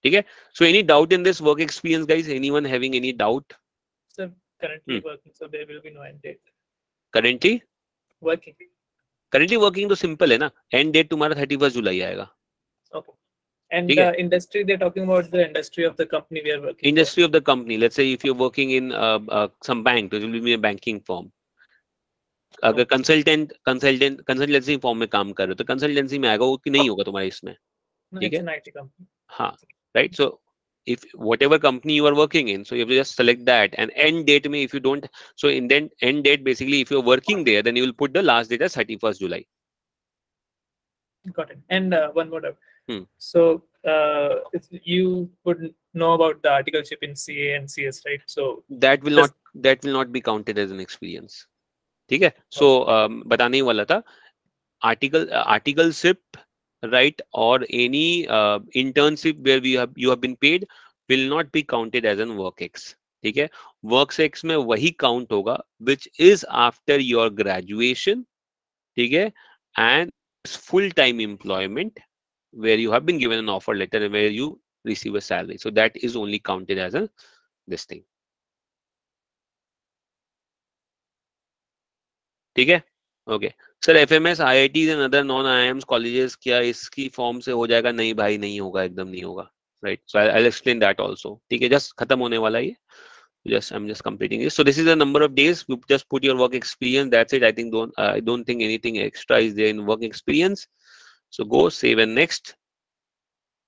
ठीक है. So any doubt in this work experience, guys? Anyone having any doubt? So currently working, so there will be no end date. Currently Working. तो simple है ना, and date तुम्हारा 31 जुलाई आएगा. Okay. And the industry, they're talking about the industry of the company we are working. Industry of the company. Let's say if you're working in some bank, it will be a banking firm. अगर consultancy form में काम कर रहे हो तो consultancy में आएगा, वो कि नहीं होगा तुम्हारे इसमें. ठीक है. IT company. हाँ, right. So if whatever company you are working in, so you have to just select that, and end date में if you don't, so in then end date basically if you're working there, then you will put the last date as 31st July. Got it. And one more doubt. So you would know about the articleship in CA and CS, right? So that will not be counted as an experience. ठीक है. So बताने ही वाला था, articleship, right, or any internship where you have been paid will not be counted as an work ex. ठीक है. work ex में वही count होगा which is after your graduation. ठीक है. and full time employment where you have been given an offer letter and where you receive a salary, so that is only counted as a this thing. ठीक है. Okay sir, FMS IITs and other non IIMs colleges क्या इसकी form से हो जाएगा? नहीं भाई, नहीं होगा, एकदम नहीं होगा, right. So I will explain that also. ठीक है, जस्ट खत्म होने वाला है ये. Just I'm just completing this. So this is the number of days. You just put your work experience. That's it. I don't think anything extra is there in work experience. So go save and next.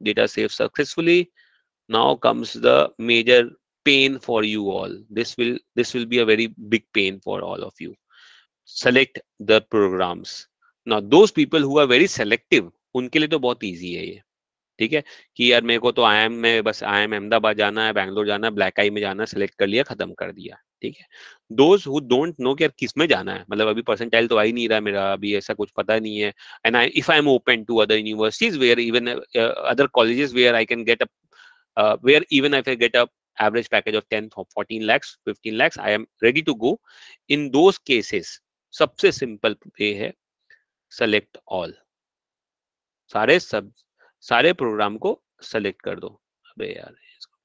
Data saved successfully. Now comes the major pain for you all. This will be a very big pain for all of you. Select the programs. Now those people who are very selective, उनके लिए तो बहुत easy है ये. ठीक है कि यार मेरे को तो IIM में बस IIM अहमदाबाद जाना है, बैंगलोर जाना है, ब्लैक आई में जाना है, सेलेक्ट कर लिया, खत्म कर दिया. ठीक है. दोज हु डोंट नो कि यार किस में जाना है, मतलब अभी परसेंटाइल तो आ ही नहीं रहा मेरा, अभी ऐसा कुछ पता नहीं है, and if I am open to other universities where even other colleges where I can get a where even if I get a average package of 10 or 14 lakhs 15 lakhs, I am ready to go. In those cases सबसे simple way है select all. सारे programme को select कर दो. अबे यार इसको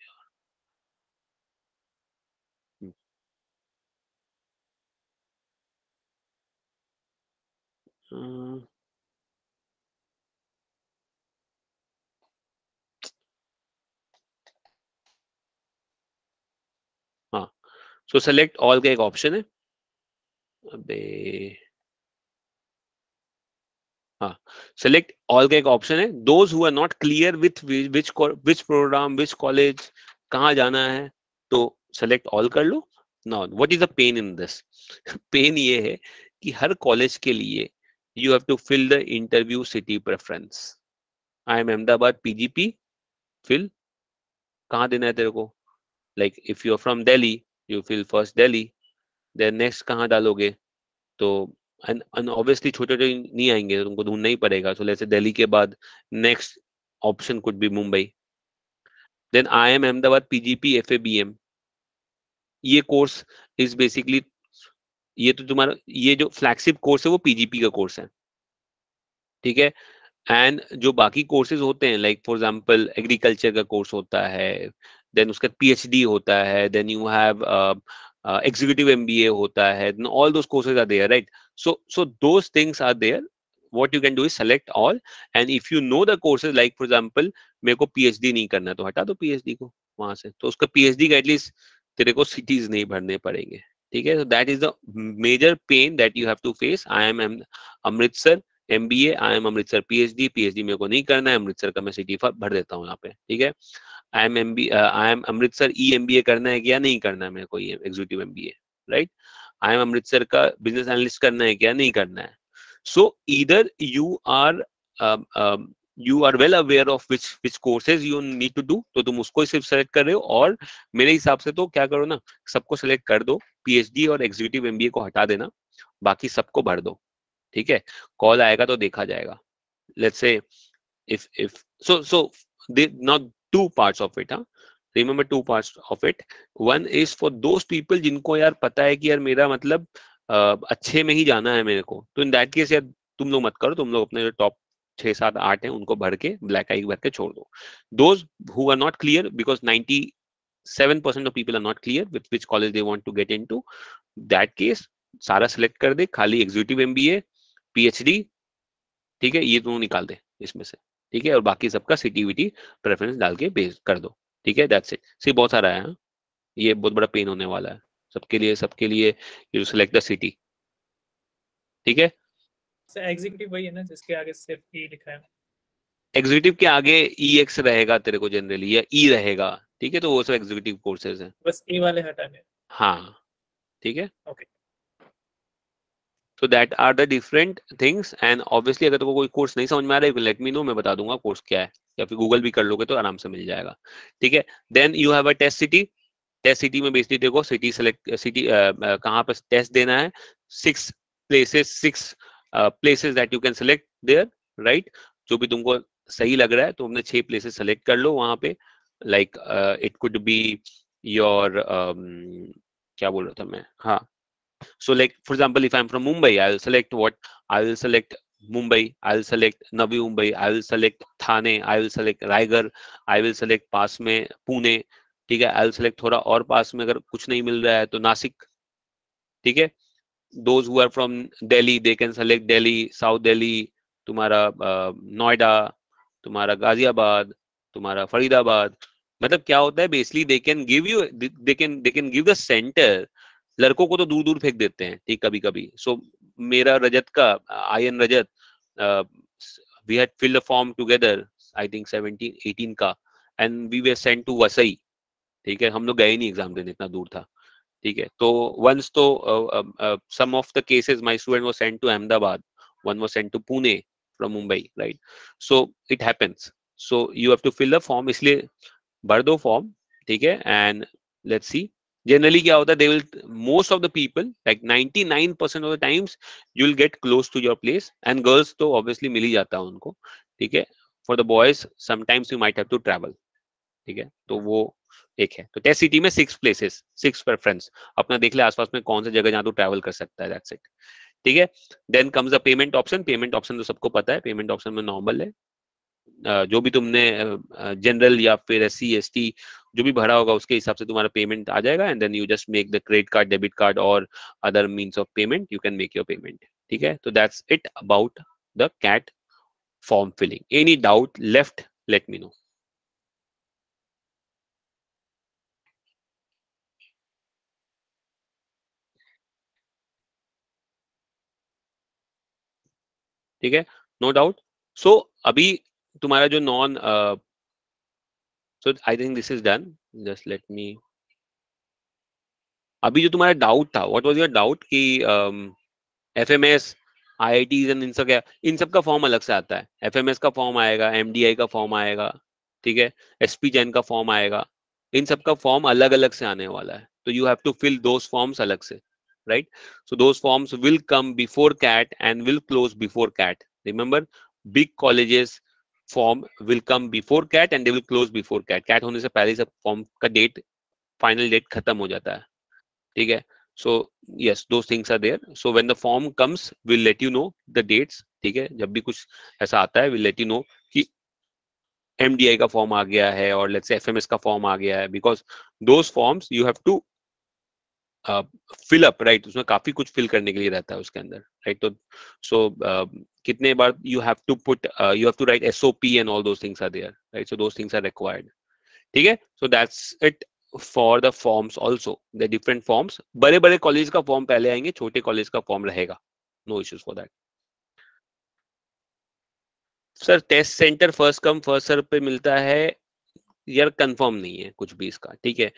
हाँ. सो सेलेक्ट ऑल का एक ऑप्शन है. अबे हाँ, सेलेक्ट ऑल का एक ऑप्शन है. Those who are not clear with which program, which college, कहाँ जाना है, तो सेलेक्ट ऑल कर लो. Now what is the pain in this? Pain ये है कि हर कॉलेज के लिए you have to fill the interview city preference. I am Ahmedabad PGP, fill कहाँ देना है तेरे को? Like if you are from Delhi, you fill first Delhi, then next कहाँ डालोगे? तो ऑब्वियसली छोटे छोटे नहीं आएंगे, तुमको ढूंढना ही पड़ेगा. सो लेट्स से दिल्ली के बाद next option could be Mumbai. Then I am Ahmedabad PGP FABM. ये कोर्स इज बेसिकली, ये तो तुम्हारा ये जो फ्लैगशिप कोर्स है वो पीजीपी का कोर्स है, ठीक है. एंड जो बाकी कोर्सेज होते हैं, लाइक फॉर एग्जांपल एग्रीकल्चर का कोर्स होता है, देन उसका पीएचडी होता है, then you have executive MBA होता है, then all those courses are there, right? So those things are there. What you can do is select all, and if you know the courses, like for example मेरे को PhD नहीं करना तो हटा दो PhD को वहां से, तो उसका पीएचडी का एटलीस्ट तेरे को सिटीज नहीं भरने पड़ेंगे, ठीक है. So that is the major pain that you have to face. I am Amritsar MBA, I am Amritsar PhD, PhD मेरे को नहीं करना है, अमृतसर का मैं सिटी भर देता हूँ यहाँ पे, ठीक है. आई एम अमृतसर ई एमबीए करना है क्या? नहीं करना है मेरे को, ये executive MBA, right. I am Amritsar का बिजनेस एनालिस्ट करना है क्या? नहीं करना है. So either you are well aware of which courses you need to do, तो तुम उसको ही सिर्फ सेलेक्ट कर रहे हो. और मेरे हिसाब से तो क्या करो ना, सबको सेलेक्ट कर दो, पीएचडी और एग्जीक्यूटिव एमबीए को हटा देना, बाकी सबको भर दो, ठीक है. कॉल आएगा तो देखा जाएगा. Let's say if so they not two parts of it, remember two parts of it. One is for those people जिनको यार पता है कि यार मेरा मतलब अच्छे में ही जाना है मेरे को, तो इन दैट केस यार तुम लोग मत करो, तुम लोग अपने जो टॉप 6 7 8 हैं उनको भर के ब्लैक आई भर के छोड़ दो. Those who are not clear, because 97% of people are not clear with which college they want to get into, that case सारा सिलेक्ट कर दे, खाली एग्जीक्यूटिव एमबीए पीएचडी, ठीक है, ये दोनों निकाल दे इसमें से, ठीक है. और बाकी सबका सीटीवीटी प्रेफरेंस डाल के बेस कर दो, ठीक है. That's it. सी बहुत सारा है, ये बहुत बड़ा पेन होने वाला है सबके लिए यू सिलेक्ट द सिटी, ठीक है. एग्जीक्यूटिव वही है ना जिसके आगे सिर्फ ई लिखा है? एग्जीक्यूटिव के आगे ई एक्स रहेगा तेरे को जनरली, या ई रहेगा, ठीक है. तो वो सब एग्जीक्यूटिव कोर्सेज हैं, बस ए वाले हटाने. हाँ, ठीक है. Okay. So that are the different things, and obviously अगर तुमको कोई कोर्स नहीं समझ में आ रहा है लेट मी नो, मैं बता दूंगा कोर्स क्या है, या फिर गूगल भी कर लोगे तो आराम से मिल जाएगा, ठीक है. Then you have a test city. Test city में बेसिकली देखो सिटी सेलेक्ट, सिटी कहाँ पर टेस्ट देना है, 6 places that you can select there, right? जो भी तुमको सही लग रहा है तो हमने 6 places सेलेक्ट कर लो वहां पे. Like it could be your क्या बोल रहा था मैं, हाँ. So like for example, if I'm from Mumbai, I'll select what? I will select Mumbai, I'll select Navi Mumbai, I will select Thane, I will select Raigarh, I will select पास में पुणे, ठीक है. I'll select थोड़ा और पास में अगर कुछ नहीं मिल रहा है तो नासिक, ठीक है. Those who are from Delhi, they can select Delhi, South Delhi, तुम्हारा नोएडा, तुम्हारा गाजियाबाद, तुम्हारा फरीदाबाद. मतलब क्या होता है basically, they can give you, they can give the centre. लड़कों को तो दूर दूर फेंक देते हैं, ठीक, कभी कभी. सो मेरा रजत का, I and Rajat, we had filled a form together, I think 17 18 का, and we were sent to Vasai, ठीक है. हम लोग गए नहीं एग्जाम देने, इतना दूर था, ठीक है. तो वंस तो some of the cases my student was sent to Ahmedabad, one was sent to Pune from Mumbai, right. So it happens. So you have to fill the form, इसलिए भर दो फॉर्म, ठीक है. एंड लेट्स सी जनरली क्या होता है, they will, most of the people, like 99% of the times you will get close to your place. And girls तो obviously मिल ही जाता है उनको, ठीक है. For the boys sometimes you might have to travel, ठीक है. तो वो एक है. तो टेस्ट सिटी में 6 प्लेसेस, 6 प्रेफरेंस, अपना देख ले आसपास में कौन सी जगह जहाँ तू ट्रैवल कर सकता है, दैट्स इट, ठीक है. Then comes the payment option. Payment option तो सबको पता है, पेमेंट ऑप्शन में नॉर्मल है, जो भी तुमने जनरल या फिर एससी एसटी जो भी भरा होगा उसके हिसाब से तुम्हारा पेमेंट आ जाएगा. And then you just make the credit card, debit card और other means of payment, you can make your payment, ठीक है. तो that's it about the CAT form filling. Any doubt left, let me know. ठीक है, no doubt. सो अभी तुम्हारा जो नॉन, so I think this is done. Just let me अभी जो तुम्हारा डाउट था, व्हाट वाज योर डाउट कि एफएमएस आईआईटीज इन सब क्या, इन सब का फॉर्म अलग से आता है। एफएमएस का फॉर्म आएगा, एमडीआई का फॉर्म आएगा, ठीक है, एसपी जैन का फॉर्म आएगा, इन सब का फॉर्म अलग अलग से आने वाला है, तो you have to fill those forms अलग से, right? So those forms will come before CAT and will close before CAT. Remember, big colleges form will come before CAT and they will close before CAT. CAT होने से पहले सब form का date, final date खत्म हो जाता है, ठीक है? So yes, those things are there. So when the form comes, we'll let you know the dates. ठीक है, जब भी कुछ ऐसा आता है, we'll let you know कि MDI का फॉर्म आ गया है और let's say FMS का फॉर्म आ गया है, because those forms you have to fill up, right? उसमें काफी कुछ fill करने के लिए रहता है उसके अंदर, right? तो so कितने बार you have to put you have to write SOP and all those things are there, right? So those things are required. ठीक है, so that's it for the forms also. The different forms, बड़े बड़े college का form पहले आएंगे, छोटे college का form रहेगा, no issues for that. Sir test center first come first serve पे मिलता है यार, कंफर्म नहीं है कुछ भी इसका, ठीक है?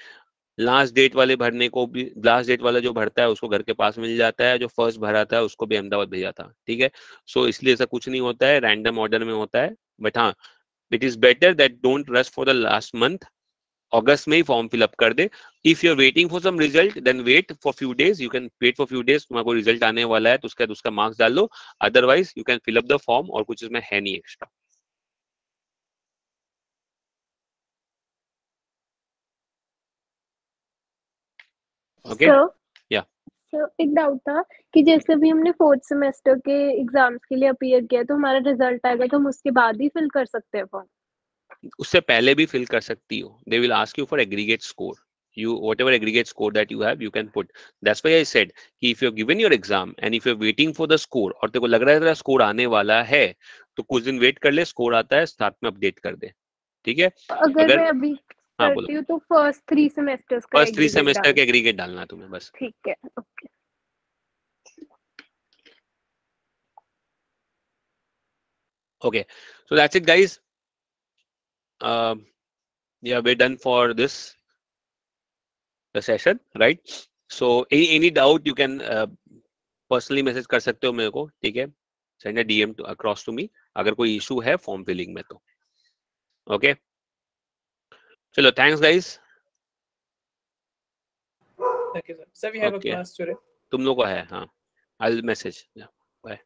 लास्ट डेट वाले भरने को भी, लास्ट डेट वाला जो भरता है उसको घर के पास मिल जाता है, जो फर्स्ट भरा था उसको भी अहमदाबाद भेजा था, ठीक है? सो इसलिए ऐसा कुछ नहीं होता है, रैंडम ऑर्डर में होता है, बट हाँ, it is better that don't rush for the last month, अगस्त में ही फॉर्म फिलअप कर दे। If you are waiting for some result, then wait for few days, you can wait for few days, तुम्हारा कोई result आने वाला है तो उसके बाद उसका मार्क्स डाल लो, otherwise you can fill up the form, और कुछ इसमें है नहीं एक्स्ट्रा। ओके, या सर एक डाउट था कि जैसे भी हमने फोर्थ सेमेस्टर के एग्जाम्स के लिए अपीयर किया तो हमारा रिजल्ट आएगा तो हम उसके बाद ही फिल कर सकते हैं फॉर्म? उससे पहले भी फिल कर सकती हो, they will ask you for aggregate score, you whatever aggregate score that you have you can put. That's why I said कि if you're given your exam and if you're waiting for the score और तेरे को लग रहा है तेरा score आने वाला है तो कुछ दिन वेट कर ले, स्कोर आता है साथ में अपडेट कर दे, ठीक है? अगर मैं अभी हाँ करती हूँ तो फर्स्ट 3 सेमेस्टर्स का फर्स्ट 3 एग्रीगेट सेमेस्टर के एग्रीगेट डालना है तुम्हें बस, ठीक है? Okay okay, so that's it guys. Yeah, we're done for this the session, right? So any doubt you can personally message कर सकते हो मेरे को, ठीक है? Send a DM to across to me अगर कोई issue है फॉर्म फिलिंग में तो, okay? चलो thanks guys. Thank you, sir. Sir, we have a class today. तुम लोग को है, हाँ, I'll message. Yeah, bye.